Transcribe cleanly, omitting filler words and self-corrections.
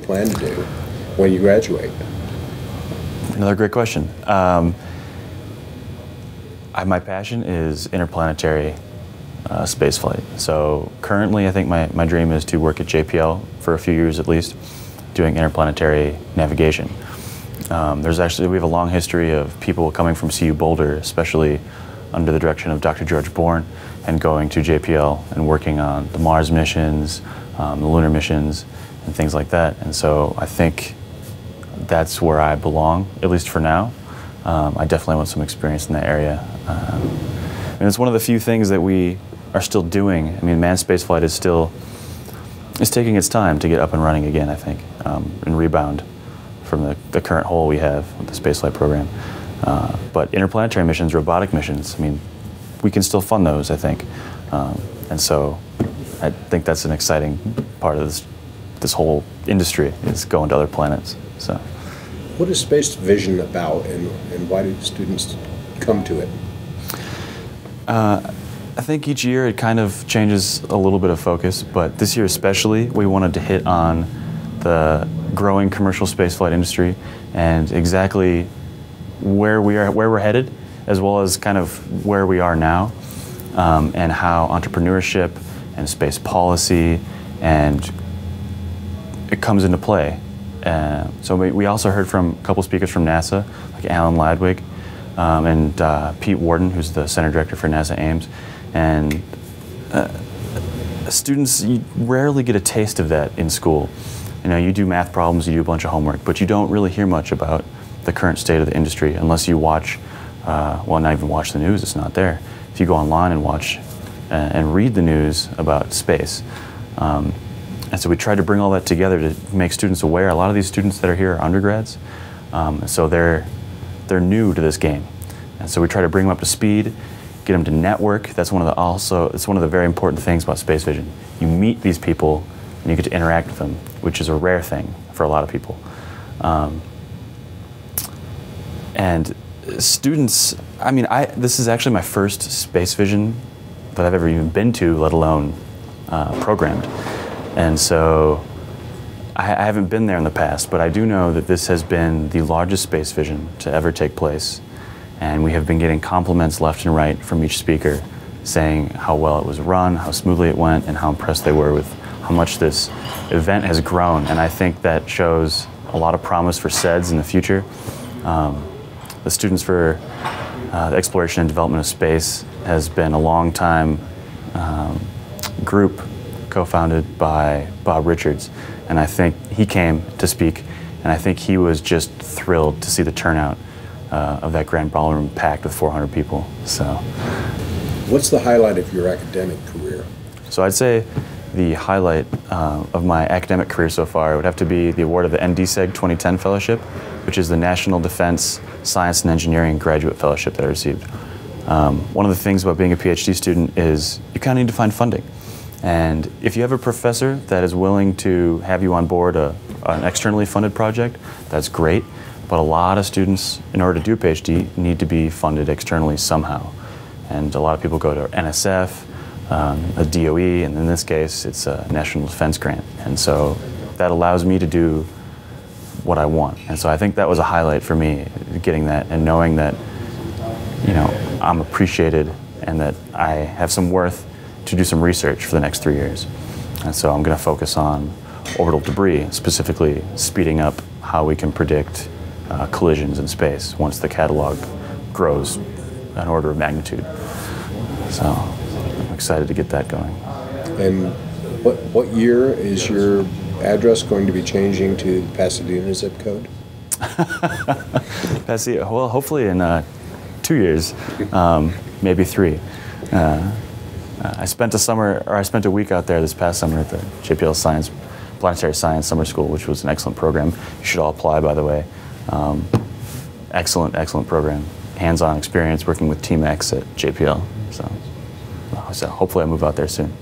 plan to do when you graduate? Another great question. My passion is interplanetary spaceflight. So currently I think my dream is to work at JPL for a few years at least, doing interplanetary navigation. We have a long history of people coming from CU Boulder, especially under the direction of Dr. George Bourne, and going to JPL and working on the Mars missions, the lunar missions, and things like that. And so I think that's where I belong, at least for now. I definitely want some experience in that area. And it's one of the few things that we are still doing. I mean, manned spaceflight is taking its time to get up and running again, I think, and rebound from the current hole we have with the spaceflight program. But interplanetary missions, robotic missions, I mean, we can still fund those, I think. And so I think that's an exciting part of this whole industry, is going to other planets. So, what is SpaceVision about, and why do students come to it? I think each year it kind of changes a little bit of focus, but this year especially, we wanted to hit on the growing commercial spaceflight industry and exactly where we're headed, as well as kind of where we are now, and how entrepreneurship and space policy and it comes into play. So we also heard from a couple speakers from NASA, like Alan Ladwig and Pete Warden, who's the Center Director for NASA Ames. And students, you rarely get a taste of that in school. You know, you do math problems, you do a bunch of homework, but you don't really hear much about the current state of the industry unless you watch, well, not even watch the news, it's not there. If you go online and watch and read the news about space. And so we tried to bring all that together to make students aware. A lot of these students that are here are undergrads, so they're new to this game. And so we try to bring them up to speed, get them to network. That's it's one of the very important things about SpaceVision. You meet these people and you get to interact with them, which is a rare thing for a lot of people. And students, I mean, this is actually my first SpaceVision that I've ever even been to, let alone programmed. And so I haven't been there in the past, but I do know that this has been the largest SpaceVision to ever take place. And we have been getting compliments left and right from each speaker saying how well it was run, how smoothly it went, and how impressed they were with how much this event has grown. And I think that shows a lot of promise for SEDS in the future. The Students for the Exploration and Development of Space has been a long time group co-founded by Bob Richards. And I think he came to speak, and I think he was just thrilled to see the turnout of that grand ballroom packed with 400 people. So, what's the highlight of your academic career? So I'd say the highlight of my academic career so far would have to be the award of the NDSEG 2010 Fellowship, which is the National Defense Science and Engineering Graduate Fellowship that I received. One of the things about being a PhD student is you kind of need to find funding. And if you have a professor that is willing to have you on board an externally funded project, that's great. But a lot of students, in order to do a PhD, need to be funded externally somehow. And a lot of people go to NSF, a DOE, and in this case, it's a National Defense Grant. And so that allows me to do what I want. And so I think that was a highlight for me, getting that and knowing that, you know, I'm appreciated and that I have some worth to do some research for the next 3 years. And so I'm going to focus on orbital debris, specifically speeding up how we can predict collisions in space once the catalog grows an order of magnitude. So I'm excited to get that going. And what year is your address going to be changing to Pasadena zip code? Pasadena, well, hopefully in 2 years, maybe 3. I spent a week out there this past summer at the JPL Planetary Science Summer School, which was an excellent program. You should all apply, by the way. Excellent program. Hands-on experience working with Team X at JPL. So hopefully I move out there soon.